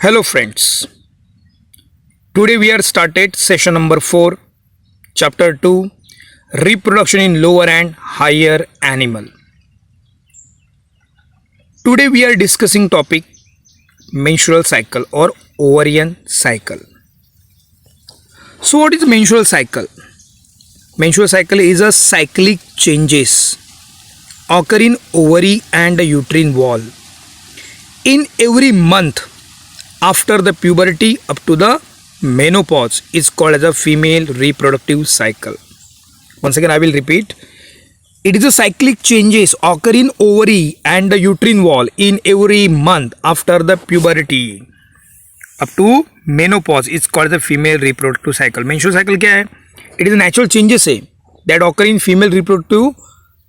Hello friends. Today we are started session number 4, chapter 2, reproduction in lower and higher animal. Today we are discussing topic menstrual cycle or ovarian cycle. So what is menstrual cycle? Menstrual cycle is a cyclic changes occur in ovary and the uterine wall in every month after the puberty up to the menopause is called as a female reproductive cycle. Once again I will repeat, it is a cyclic changes occur in ovary and the uterine wall in every month after the puberty up to menopause is called the female reproductive cycle. Menstrual cycle क्या है? It is a natural changes है that occur in female reproductive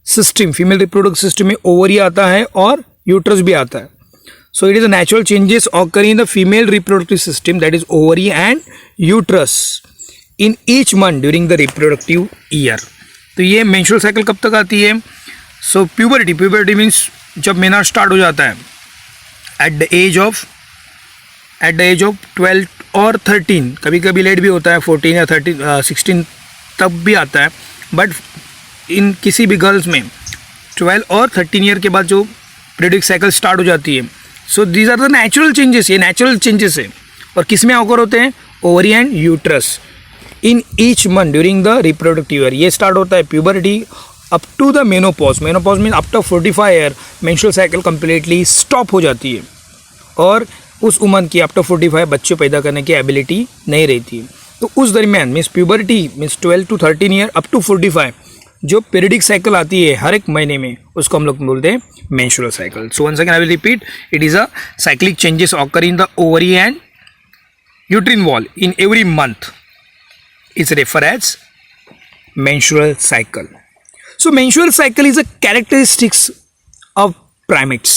system. Female reproductive system में ovary आता है और uterus भी आता है. So it is a natural changes occurring in the female reproductive system, that is ovary and uterus, in each month during the reproductive year. तो ये menstrual cycle कब तक आती है? So puberty means जब महीना स्टार्ट हो जाता है at the age of 12 और 13, कभी कभी लेट भी होता है 14 या 16 तब भी आता है, बट इन किसी भी गर्ल्स में 12 और 13 ईयर के बाद जो पीरियडिक साइकिल स्टार्ट हो जाती है. So these are the natural changes. ये नेचुरल चेंजेस है और किस में ऑकर होते हैं? Ovary and uterus in each month during the reproductive year. ये स्टार्ट होता है puberty up to the menopause. Menopause mean after 45 year menstrual cycle completely stop हो जाती है और उस उम्र की आफ्टर 45 बच्चे पैदा करने की एबिलिटी नहीं रहती है. तो उस दरमियान means puberty means 12 to 13 year up to 45 जो पीरियडिक साइकिल आती है हर एक महीने में, उसको हम लोग बोलते हैं menstrual cycle. So once again I will repeat, it is a cyclic changes occur in the ovary and uterine wall in every month is refer as menstrual cycle. So menstrual cycle is a characteristics of primates.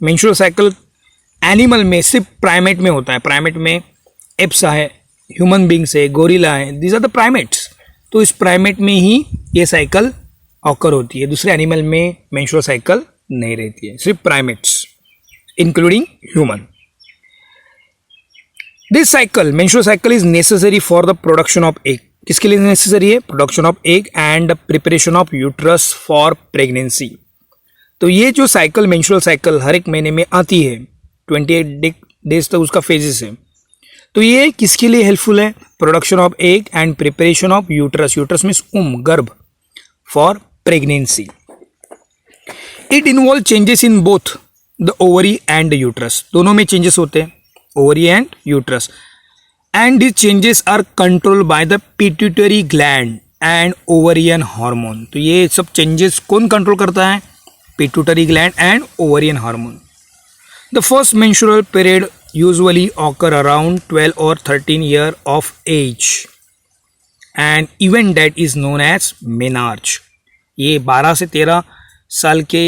menstrual cycle animal में सिर्फ primate में होता है. Primate में apps है, human beings है, gorilla है, these are the primates. तो इस प्राइमेट में ही ये साइकिल ऑकर होती है. दूसरे एनिमल में मेंस्ट्रुअल साइकिल नहीं रहती है, सिर्फ primates including human. This cycle menstrual cycle is necessary for the production of egg. किसके लिए नेसेसरी है? Production of egg and preparation of uterus for pregnancy. तो ये जो साइकिल मेंस्ट्रुअल साइकिल हर एक महीने में आती है, 28 डेज तक उसका फेजेस है. तो ये किसके लिए हेल्पफुल है? Production of egg and preparation of uterus. Uterus means गर्भ for pregnancy. It involve changes in both the ovary and the uterus. दोनों में चेंजेस होते हैं, ovary and uterus. And this changes are controlled by the pituitary gland and ovarian hormone. तो ये सब changes कौन control करता है? Pituitary gland and ovarian hormone. The first menstrual period usually occur around 12 or 13 year of age. An event that is known as menarche. ये 12 से 13 साल के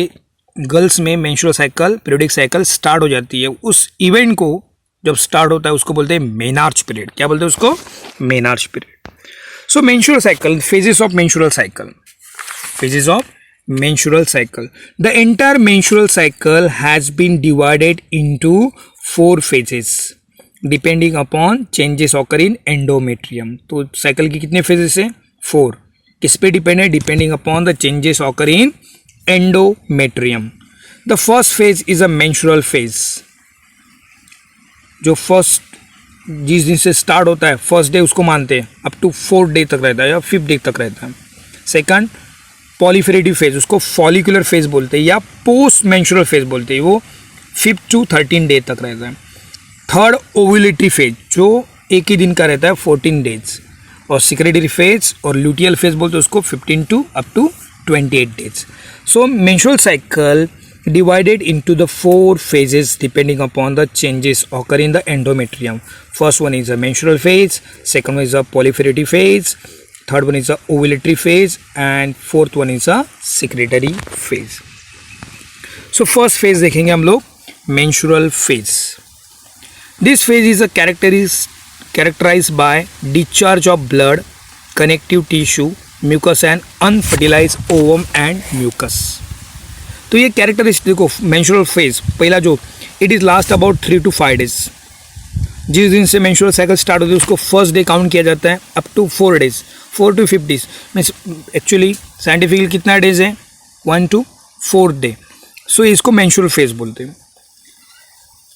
गर्ल्स में menstrual cycle periodic cycle start हो जाती है. उस इवेंट को जब स्टार्ट होता है उसको बोलते हैं मेनार्च पीरियड. क्या बोलते हैं उसको? Menarche period. So menstrual cycle, phases of menstrual cycle. Phases of menstrual cycle. The entire menstrual cycle has been divided into 4 phases depending upon changes occur in endometrium. तो साइकिल की कितने phases हैं? 4. किस पे डिपेंड है? Depending upon the changes occur in endometrium. The first phase is a menstrual phase. जो first जिस दिन से स्टार्ट होता है फर्स्ट डे उसको मानते हैं, अप टू 4th डे तक रहता है या 5th डे तक रहता है. सेकंड पॉलीफेरेटिव फेज, उसको फॉलिकुलर फेज बोलते हैं या पोस्ट मेंस्ट्रुअल फेज बोलते हैं, वो 5th to 13 डे तक रहता है. थर्ड ओव्यूलेटरी फेज जो एक ही दिन का रहता है 14 डेज. और सिक्रेटरी फेज और ल्यूटियल फेज बोलते हैं उसको 15 to up to 28 days. So menstrual cycle divided into the 4 phases depending upon the changes occur in the endometrium. First one is a menstrual phase, second one is a proliferative phase, third one is a ovulatory phase, and fourth one is a secretory phase. So first phase देखेंगे हम लोग menstrual phase. This phase is a characterized by discharge of blood, connective tissue, mucus and unfertilized ovum and mucus. तो ये characteristic देखो menstrual phase पहला जो it is last about 3 to 5 days. जिस दिन से मेंस्ट्रुअल साइकिल स्टार्ट होती है उसको फर्स्ट डे काउंट किया जाता है up to 4 days, 4 to 5 days means actually scientifically कितना डेज है 1 to 4 डे. सो इसको मेंस्ट्रुअल फेज बोलते हैं.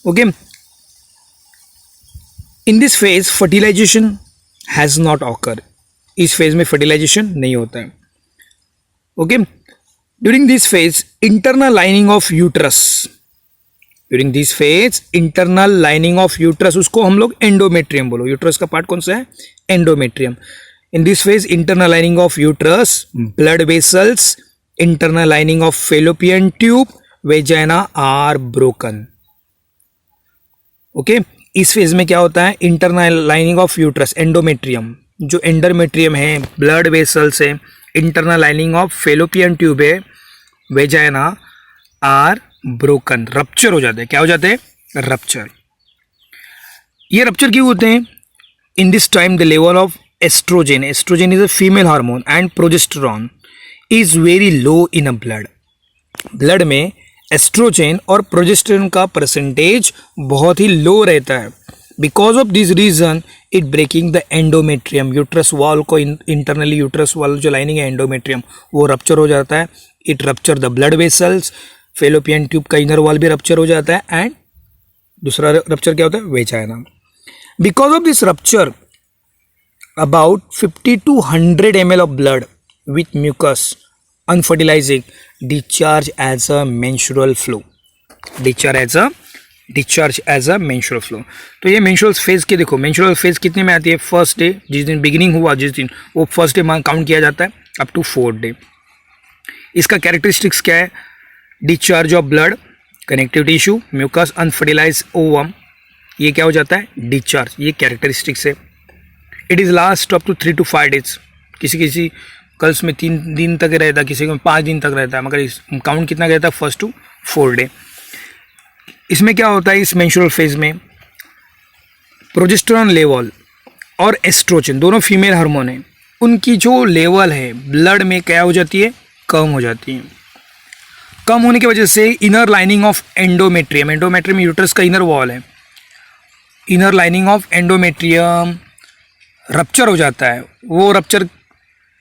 Okay, in this phase fertilization has not occur. इस फेज में फर्टिलाइजेशन नहीं होता है. Okay, during this phase internal lining of uterus, during this phase internal lining of uterus, उसको हम लोग एंडोमेट्रियम बोलो. यूट्रस का पार्ट कौन सा है? Endometrium. In this phase internal lining of uterus, blood vessels, internal lining of fallopian tube, vagina are broken. Okay, इस phase में क्या होता है? Internal lining of uterus, endometrium, जो एंडोमेट्रियम है, ब्लड वेसल्स है, internal lining of fallopian tube है, vagina are broken, rupture हो जाते हैं. क्या हो जाते हैं? रप्चर. ये रप्चर क्यों होते हैं? In this time the level of estrogen, estrogen is a female hormone, and progesterone is very low in a blood. Blood में एस्ट्रोजन और प्रोजेस्टेरॉन का परसेंटेज बहुत ही लो रहता है. Because of this reason it breaking the endometrium, uterus wall को, internally uterus wall जो lining है एंडोमेट्रियम वो रप्चर हो जाता है. It rupture the blood vessels, fallopian tube का इनर वॉल भी रप्चर हो जाता है, एंड दूसरा रप्चर क्या होता है? Vagina. Because of this rupture about 50 to 100 ml of blood with mucus unfertilising discharge as a menstrual flow, discharge as a menstrual flow. तो ये मेंस्ट्रुअल फेज के देखो, मेंस्ट्रुअल फेज कितने में आती है? फर्स्ट डे, जिस दिन बिगिनिंग हुआ जिस दिन, वो फर्स्ट डे काउंट किया जाता है अप टू 4 डे. इसका कैरेक्टरिस्टिक्स क्या है? Discharge of blood, connective tissue, mucus, unfertilize ovum, ये क्या हो जाता है? डिस्चार्ज. ये कैरेक्टरिस्टिक्स है. It is last up to 3 to 5 days. किसी गर्ल्स में 3 दिन तक रहता है, किसी में 5 दिन तक रहता है, मगर इस काउंट कितना रहता है? First to 4 day. इसमें क्या होता है? इस मेंस्ट्रुअल फेज में प्रोजेस्टेरॉन लेवल और एस्ट्रोजन दोनों फीमेल हार्मोन है, उनकी जो लेवल है ब्लड में क्या हो जाती है? कम हो जाती है. कम होने की वजह से inner lining of endometrium, endometrium uterus का इनर वॉल है, inner lining of endometrium rupture हो जाता है. वो रप्चर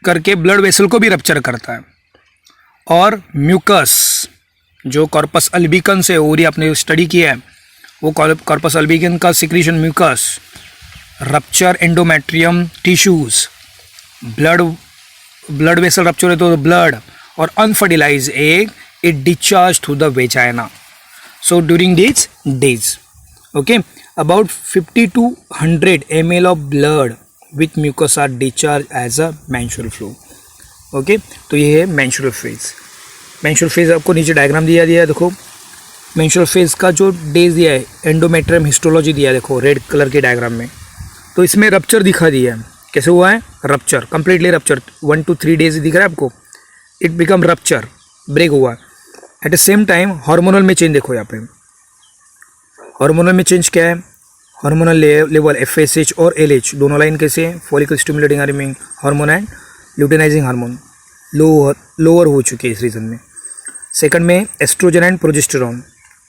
करके ब्लड वेसल को भी रप्चर करता है. और म्यूकस जो कॉर्पस अल्बिकन से हो रही, आपने स्टडी किया है, वो कॉर्पस अल्बिकन का secretion mucus, rupture endometrium tissues, blood vessel rupture है तो ब्लड, और unfertilize egg it discharge through the vagina. So during this days, okay, about 50 to 100 ml of blood with mucus are discharge as a menstrual flow. Okay, तो ये है menstrual phase. Menstrual phase आपको नीचे diagram दिया है, देखो menstrual phase का जो डेज दिया है, एंडोमेट्रियम हिस्टोलॉजी दिया है, देखो रेड कलर के डायग्राम में. तो इसमें रप्चर दिखा दिया है. कैसे हुआ है? Rupture, completely rupture, 1 to 3 days दिख रहा है आपको. इट बिकम रप्चर, ब्रेक हुआ. At the same time hormonal में चेंज देखो. यहाँ पे हार्मोनल में चेंज क्या है? हार्मोनल लेवल FSH और LH दोनों लाइन कैसे हैं? Follicle stimulating hormone and luteinising hormone lower हो चुके हैं इस रीजन में. सेकंड में एस्ट्रोजन एंड प्रोजेस्टेरॉन,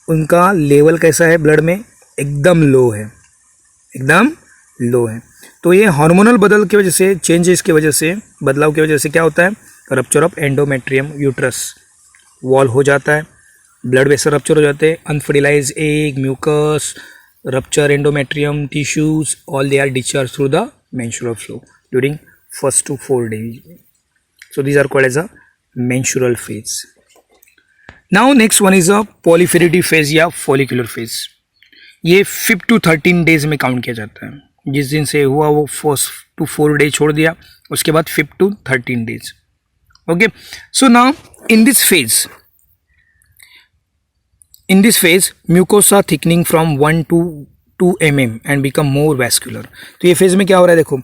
उनका लेवल कैसा है ब्लड में? एकदम लो है, एकदम लो है. तो ये हार्मोनल बदल की वजह से, चेंजेस की वजह से, बदलाव की वजह से क्या होता है? Rupture of endometrium uterus wall हो जाता है, ब्लड वेसल रप्चर हो जाते हैं, unfertilize egg, mucus, rupture endometrium tissues, all they are discharge through the menstrual flow during 1 to 4 days. So these are called as a menstrual phase. Now next one is a proliferative phase या follicular phase. ये 5 to 13 days में count किया जाता है. जिस दिन से हुआ वो 1 to 4 days छोड़ दिया, उसके बाद 5 to 13 days. Okay, so now in this phase mucosa thickening from 1 to 2 mm and become more vascular. तो ये फेज में क्या हो रहा है? देखो,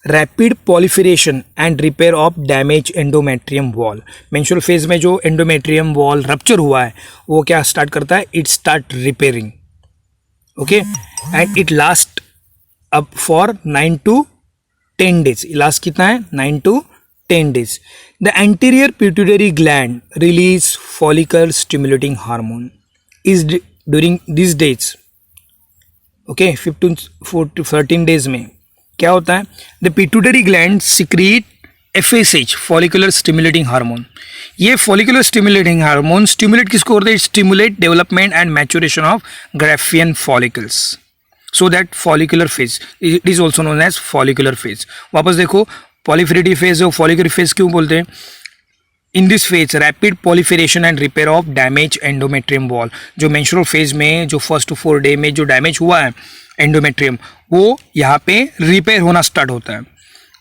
rapid proliferation and repair of damage endometrium wall. Menstrual phase में जो एंडोमेट्रियम वॉल रप्चर हुआ है वो क्या स्टार्ट करता है? It start repairing. Okay, and it last up for 9 to 10 days. Last कितना है? 9 to 10 days. The anterior pituitary gland release follicle stimulating hormone. Is during this days okay 15 to 13 days में क्या होता है, the pituitary gland secrete FSH follicular stimulating hormone. ये follicular stimulating hormone stimulate किसको करते हैं, stimulate development and maturation of Graafian follicles, so that follicular phase it is also known as follicular phase. वापस देखो पॉलीफेरेटिव फेज है, follicular phase क्यों बोलते हैं। In this phase rapid proliferation and repair of damage endometrium wall. जो menstrual phase में जो first to 4 day में जो डैमेज हुआ है एंडोमेट्रियम, वो यहाँ पे रिपेयर होना स्टार्ट होता है।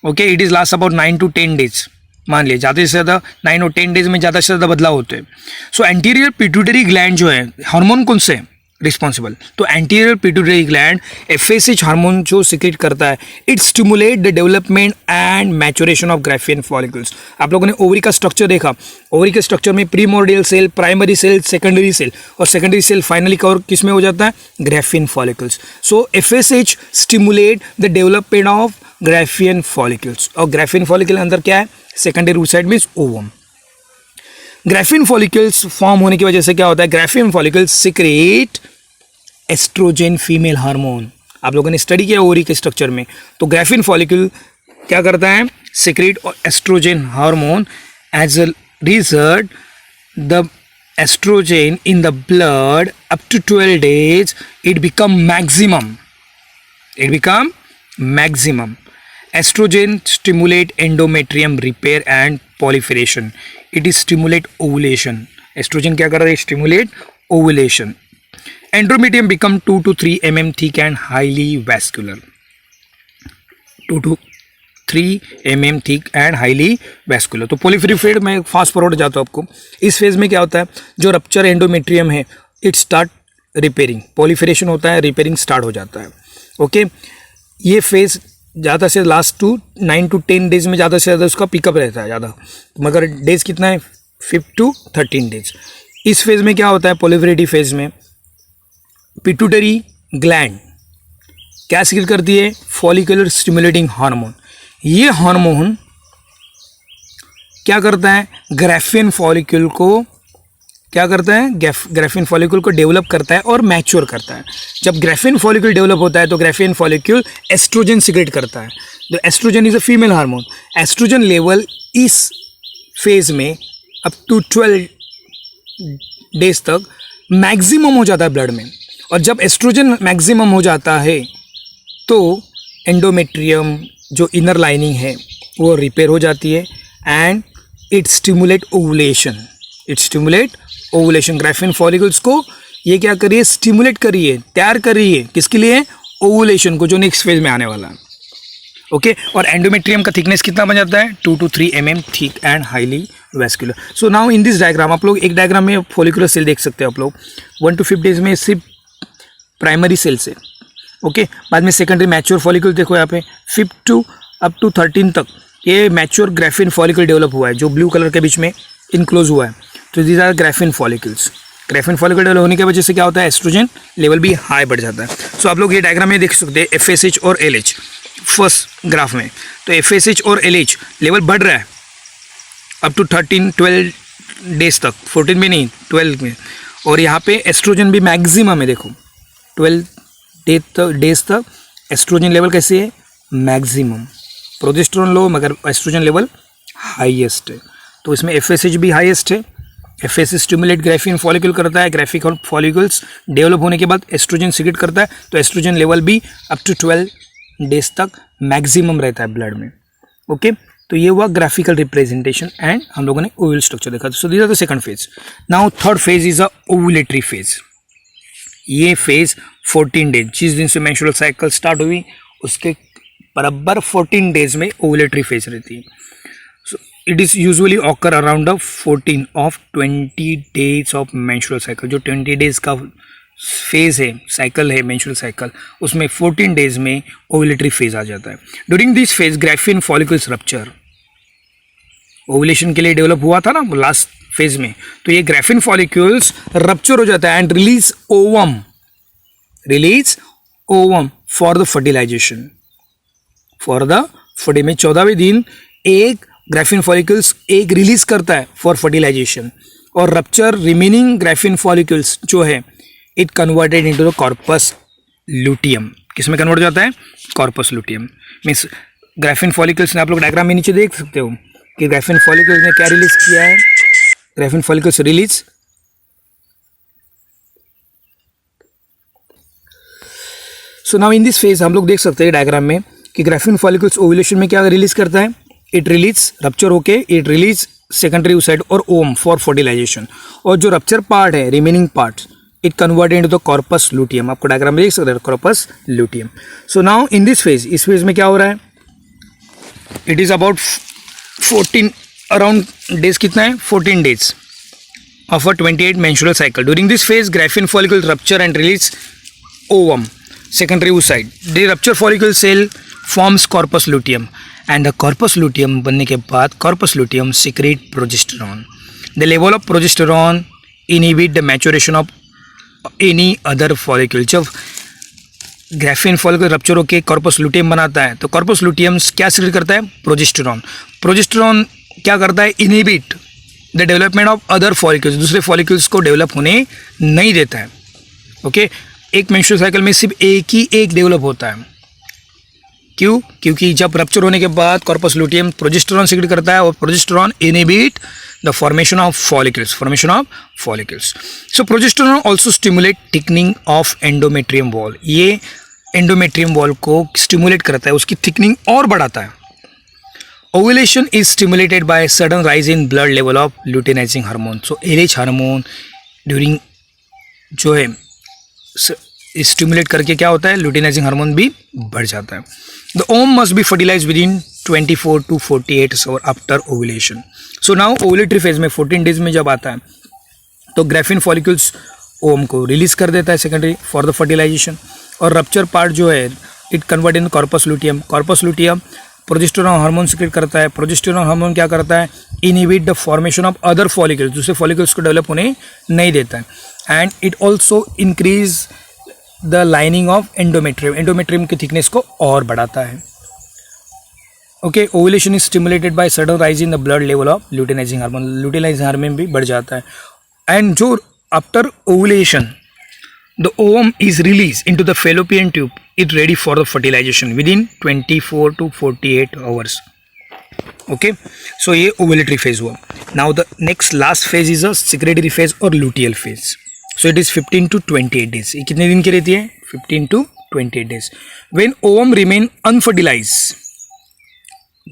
Okay, it is last about 9 to 10 days. मान लिए ज़्यादा से ज़्यादा 9 और 10 डेज में ज़्यादा से ज़्यादा बदलाव होते हैं। सो एंटीरियर पिट्यूटरी ग्लैंड जो है, हार्मोन कौन से रिस्पॉन्सिबल, तो anterior pituitary gland FSH hormone जो सिक्रेट करता है, it stimulate the development and maturation of Graafian follicles. आप लोगों ने ओवरी का स्ट्रक्चर देखा, ओवरी के स्ट्रक्चर में primordial cell, primary cell, secondary cell, और सेकेंडरी सेल फाइनली कवर किस में हो जाता है, Graafian follicles. So FSH stimulate the development of Graafian follicles, और ग्राफियन फॉलिकल अंदर क्या है, secondary oocyte means ovum. Graafian follicles form होने की वजह से क्या होता है, Graafian follicles secrete estrogen female hormone. आप लोगों ने स्टडी किया ओवरी के स्ट्रक्चर में, तो ग्राफियन फॉलिकल क्या करता है, secrete estrogen hormone. As a result the estrogen in the blood up to 12 days it become maximum. Estrogen stimulate endometrium repair and proliferation. It is stimulate ovulation. Estrogen क्या कर रहा है, stimulate ovulation. Endometrium become 2 to 3 mm thick and highly vascular. 2 to 3 mm thick and highly vascular. तो proliferate में fast forward जाता हूँ आपको। इस फेज में क्या होता है, जो रप्चर एंडोमेट्रियम है इट स्टार्ट रिपेयरिंग, पॉलीफेरेशन होता है, रिपेयरिंग स्टार्ट हो जाता है। ओके, ये फेज ज़्यादा से लास्ट टू 9 to 10 डेज में ज़्यादा से ज़्यादा उसका पिकअप रहता है ज़्यादा, मगर डेज कितना है, 5 to 13 डेज। इस फेज में क्या होता है, पॉलीफेरेटिव फेज में पिट्यूटरी ग्लैंड क्या सिक्रेट करती है, फॉलिकुलर स्टिमुलेटिंग हार्मोन। ये हार्मोन क्या करता है, ग्राफियन फॉलिक्यूल को क्या करता है, ग्राफियन फॉलिक्यूल को डेवलप करता है और मैच्योर करता है। जब ग्राफियन फॉलिक्यूल डेवलप होता है तो ग्राफियन फॉलिक्यूल एस्ट्रोजन सिक्रेट करता है। The estrogen is a female hormone. Estrogen level इस फेज में अप टू 12 डेज तक मैक्सिमम हो जाता है ब्लड में, और जब एस्ट्रोजन मैक्सिमम हो जाता है तो एंडोमेट्रियम जो इनर लाइनिंग है वो रिपेयर हो जाती है and it stimulate ovulation. Graafian follicles को ये क्या करिए, स्टिमुलेट करिए, तैयार करिए किसके लिए, ओवुलेशन को, जो नेक्स्ट फेज में आने वाला है। ओके, और एंडोमेट्रियम का थिकनेस कितना बन जाता है, 2 to 3 mm thick and highly vascular. So now in this diagram आप लोग एक डायग्राम में फॉलिकुलर सेल देख सकते हो आप लोग। 1 to 5 डेज में सिर्फ प्राइमरी सेल से, ओके, बाद में सेकेंडरी मैच्योर फॉलिकल देखो यहाँ पे 5 to up to 13 तक ये मैच्योर ग्राफियन फॉलिकल डेवलप हुआ है, जो ब्लू कलर के बीच में इनक्लोज हुआ है। तो these are Graafian follicles. Graafian follicle develop होने की वजह से क्या होता है, एस्ट्रोजन लेवल भी हाई बढ़ जाता है। सो आप लोग ये डायग्राम में देख सकते हैं FSH और LH फर्स्ट ग्राफ में। तो FSH और LH लेवल बढ़ रहा है अप टू 12 डेज तक, 14 में नहीं 12 में, और यहाँ पे एस्ट्रोजन भी मैक्सिमम है। देखो 12 डेज तक एस्ट्रोजन लेवल कैसे है, मैक्सिमम। प्रोजेस्टेरोन लो मगर एस्ट्रोजन लेवल हाईएस्ट है, तो इसमें FSH भी हाईएस्ट है। FSH स्टिमुलेट ग्राफियन फॉलिकल करता है, ग्राफियन फॉलिकल्स डेवलप होने के बाद एस्ट्रोजन सिक्रेट करता है, तो एस्ट्रोजन लेवल भी अप टू 12 डेज तक मैक्सिमम रहता है ब्लड में। ओके, तो ये हुआ ग्राफिकल रिप्रेजेंटेशन एंड हम लोगों ने ओवल स्ट्रक्चर देखा। So this are the second phase. Now third phase is a ovulatory phase. ये फेज 14 डेज, जिस दिन से मेंस्ट्रुअल साइकिल स्टार्ट हुई उसके बराबर 14 डेज में ओवुलेटरी फेज रहती है। So it is usually occur around the 14 of 20 days of menstrual cycle. जो 20 डेज का फेज है, साइकिल है मेंस्ट्रुअल साइकिल, उसमें 14 डेज में ओवुलेटरी फेज आ जाता है। During this phase Graafian follicles rupture, ovulation के लिए डेवलप हुआ था ना लास्ट फेज में, तो ये ग्राफियन फॉलिक्यूल्स रप्चर हो जाता है and release ovum for the fertilization. में 14वें दिन एक ग्राफियन फॉलिकल्स एक रिलीज करता है फॉर फर्टिलाइजेशन, और रप्चर रिमेनिंग ग्राफियन फॉलिकल्स जो है it converted into the corpus luteum किस में कन्वर्ट हो जाता है, corpus luteum. Means graphene follicles ने आप लोग डायग्राम में नीचे देख सकते हो कि ग्राफिन फॉलिकल्स ने क्या रिलीज किया है, graphene follicles release so now in this phase हम लोग देख सकते हैं डायग्राम में कि ग्राफिन फॉलिकल्स ओव्यूलेशन में क्या रिलीज करता है, इट रिलीज रप्चर होके इट रिलीज सेकेंडरी oocyte और ओम फॉर फर्टिलाइजेशन, और जो रप्चर पार्ट है remaining part it converted into the corpus luteum. आपको डायग्राम में देख सकते हैं corpus luteum. So now in this phase, इस फेज में क्या हो रहा है, it is about 14 around days, कितना है 14 days of a 28 menstrual cycle. During this phase, graphene follicles rupture and release ovum, secondary oocyte. The rupture follicle cell forms corpus luteum, and the corpus luteum बनने के बाद corpus luteum secrete progesterone. The level of progesterone inhibit the maturation of any other follicle. जब graphene follicle rupture होकर corpus luteum बनाता है तो corpus luteum क्या secrete करता है, प्रोजेस्टेरॉन। प्रोजेस्टेरॉन क्या करता है, inhibit the development of other follicles, दूसरे फॉलिकल्स को डेवलप होने नहीं देता है। ओके, एक मेंस्ट्रुअल साइकिल में सिर्फ एक डेवलप होता है। क्यों? क्योंकि जब रप्चर होने के बाद कॉर्पस लुटियम प्रोजेस्टेरॉन सिक्रेट करता है और progesterone inhibit the formation of follicles. So progesterone also stimulate thickening of endometrium wall, ये एंडोमेट्रियम वॉल को स्टिमुलेट करता है, उसकी थिकनिंग और बढ़ाता है। Ovulation is stimulated by sudden rise in blood level of luteinising hormone. So LH hormone during जो है स्टिमुलेट करके क्या होता है, ल्यूटेनाइजिंग हार्मोन भी बढ़ जाता है। The ovum must be fertilize within 24 to 48 hour after ovulation. So now ovulatory phase में 14 डेज में जब आता है तो ग्राफीन फॉलिकल्स ओम को रिलीज कर देता है सेकेंडरी फॉर द फर्टिलाइजेशन, और रप्चर पार्ट जो है it convert in corpus luteum. Corpus luteum progesterone hormone secrete करता है। प्रोजेस्टेरॉन हार्मोन क्या करता है, inhibit the formation of other follicles, दूसरे फॉलिकल्स को डेवलप होने नहीं देता है। And it also increase the lining of endometrium, endometrium की थिकनेस को और बढ़ाता है। Okay, ovulation is stimulated by sudden rise in the blood level of luteinising hormone, luteinising hormone भी बढ़ जाता है। एंड जो after ovulation the ovum is released into the fallopian tube, it ready for the fertilization within 24 to 48 hours. Okay, so ये ovulatory phase हुआ। Now the next last phase is a secretory phase और luteal phase. So it is 15 to 28 days. ये कितने दिन की रहती है, 15 to 28 days. When ovum remain unfertilized,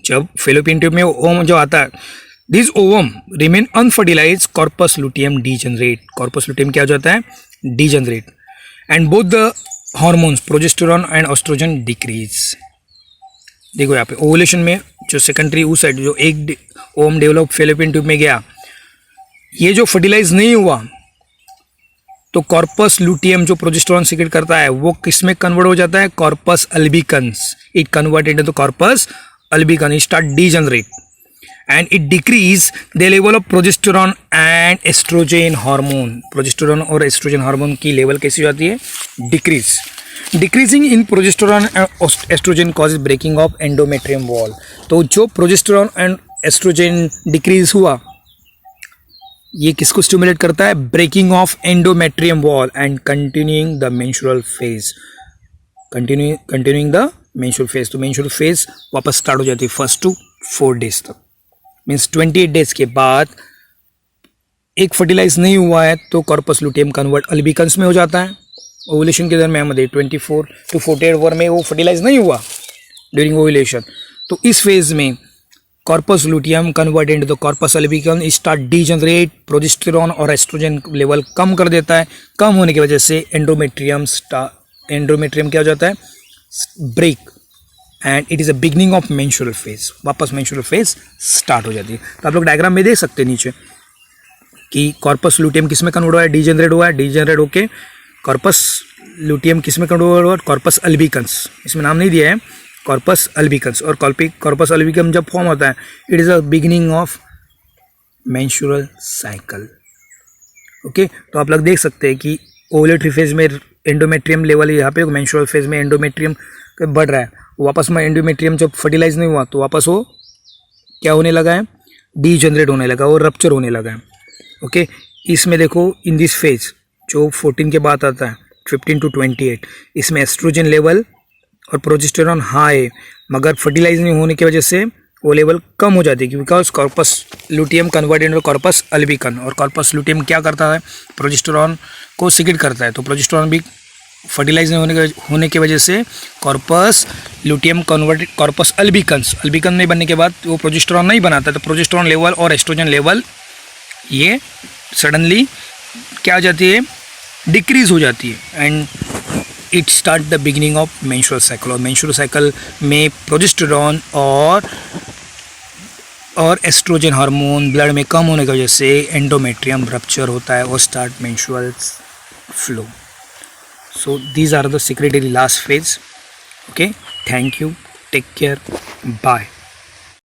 जब fallopian tube में ovum जो आता है, this ovum remain unfertilized, corpus luteum degenerate, corpus luteum क्या हो जाता है, degenerate, and both the hormones progesterone and estrogen decrease. देखो यहाँ पे ओवुलेशन में जो सेकेंडरी oocyte जो एक ओम डेवलप फेलोपियन ट्यूब में गया, ये जो फर्टिलाइज नहीं हुआ तो कॉर्पस लुटियम जो प्रोजेस्टेरॉन सिक्रेट करता है वो किस में कन्वर्ट हो जाता है, corpus albicans, it converted into corpus albicans, it start degenerate and it decrease the level of progesterone and estrogen hormone. Progesterone और एस्ट्रोजन हार्मोन की लेवल कैसी जाती है, decrease. Decreasing in progesterone and estrogen causes breaking of endometrium wall. तो जो progesterone and oestrogen decrease हुआ ये किसको स्टिमुलेट करता है, breaking of endometrium wall and continuing the menstrual phase, continuing the menstrual phase. तो मेंस्ट्रुअल फेज वापस start हो जाती है 1 to 4 डेज तक। मीन्स 28 डेज के बाद एक फर्टिलाइज नहीं हुआ है तो कॉर्पस लुटियम कन्वर्ट अल्बिकन्स में हो जाता है। ओवुलेशन के दरम्यान में 24 to 48 आवर में वो फर्टिलाइज नहीं हुआ ड्यूरिंग ओवुलेशन, तो इस फेज में corpus luteum convert into the corpus albicans, start degenerate, progesterone और एस्ट्रोजन लेवल कम कर देता है। कम होने की वजह से एंडोमेट्रियम क्या हो जाता है, break, and it is a beginning of menstrual phase, वापस मेंस्ट्रुअल फेज स्टार्ट हो जाती है। तो आप लोग डायग्राम में देख सकते हैं नीचे कि कॉर्पस लुटियम किस में कन्वर्ट हुआ है, डीजनरेट हुआ है, डीजनरेट होके कॉर्पस लुटियम किस में कन्वर्ट हुआ है, कॉर्पस अल्बिकन्स, इसमें नाम नहीं दिया है, कॉर्पस अल्बिकन्स। और कॉर्पस अल्बिकम जब फॉर्म होता है it is a beginning of menstrual cycle. Okay, तो आप लोग देख सकते हैं कि ओवुलेटरी फेज में एंडोमेट्रियम लेवल यहाँ पे, मेंस्ट्रुअल फेज में एंडोमेट्रियम बढ़ रहा है, वापस में एंडोमेट्रियम जब फर्टिलाइज नहीं हुआ तो वापस वो क्या होने लगा है, डीजनरेट होने लगा और रप्चर होने लगा है। ओके, इसमें देखो इन दिस फेज जो 14 के बाद आता है 15 to 28, इसमें एस्ट्रोजन लेवल और प्रोजेस्टेरॉन हाई, मगर फर्टिलाइज नहीं होने की वजह से वो लेवल कम हो जाती है, because corpus luteum convert into corpus albicans, और कॉर्पस लुटियम क्या करता है, प्रोजेस्टेरॉन को सिक्रेट करता है, तो प्रोजेस्टेरॉन भी फर्टिलाइज नहीं होने की वजह से corpus luteum convert corpus albicans नहीं बनने के बाद वो प्रोजेस्टेरॉन नहीं बनाता, तो प्रोजेस्टेरॉन लेवल और एस्ट्रोजन लेवल ये सडनली क्या हो जाती है, डिक्रीज हो जाती है, and it start the beginning of menstrual cycle. और मेंस्ट्रुअल साइकिल में प्रोजेस्टेरॉन और एस्ट्रोजन हार्मोन ब्लड में कम होने की वजह से एंडोमेट्रियम रप्चर होता है और start menstrual flow. So these are the secretary last phase. Okay, thank you, take care, bye.